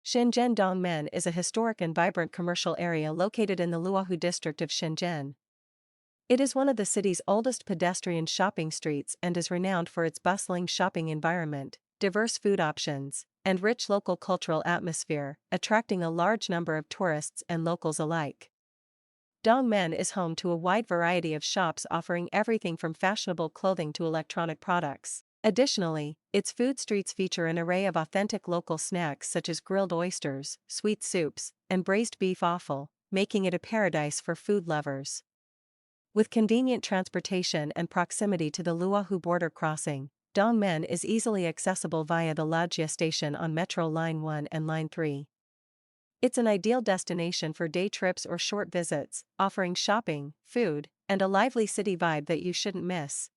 Shenzhen Dongmen is a historic and vibrant commercial area located in the Luohu district of Shenzhen. It is one of the city's oldest pedestrian shopping streets and is renowned for its bustling shopping environment, diverse food options, and rich local cultural atmosphere, attracting a large number of tourists and locals alike. Dongmen is home to a wide variety of shops offering everything from fashionable clothing to electronic products. Additionally, its food streets feature an array of authentic local snacks such as grilled oysters, sweet soups, and braised beef offal, making it a paradise for food lovers. With convenient transportation and proximity to the Luohu border crossing, Dongmen is easily accessible via the Laojia station on Metro Line 1 and Line 3. It's an ideal destination for day trips or short visits, offering shopping, food, and a lively city vibe that you shouldn't miss.